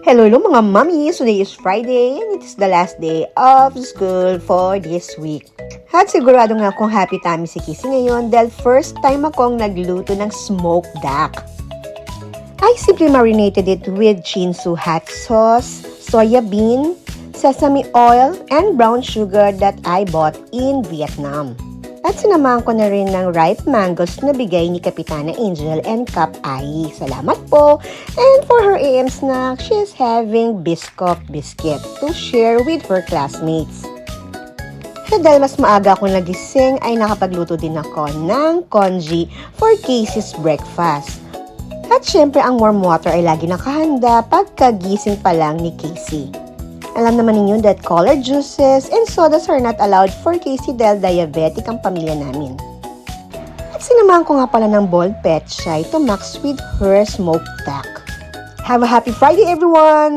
Hello mga mommies! Today is Friday and it is the last day of school for this week. At sigurado nga akong happy tummy si Kissy ngayon dahil first time akong nagluto ng smoked duck. I simply marinated it with chinsu hot sauce, soya bean, sesame oil, and brown sugar that I bought in Vietnam. At sinamahan ko na rin ng ripe mangoes na bigay ni Kapitana Angel and Kap Ai. Salamat po! And for her AM snack, she is having biscuit to share with her classmates. At dahil mas maaga akong nagising, ay nakapagluto din ako ng congee for Casey's breakfast. At syempre ang warm water ay lagi nakahanda pagkagising pa lang ni Casey. Alam naman ninyo that colored juices and sodas are not allowed for Casey dahil diabetic ang pamilya namin. At sinamahan ko nga pala ng boiled pechay to max with her smoked duck. Have a happy Friday everyone!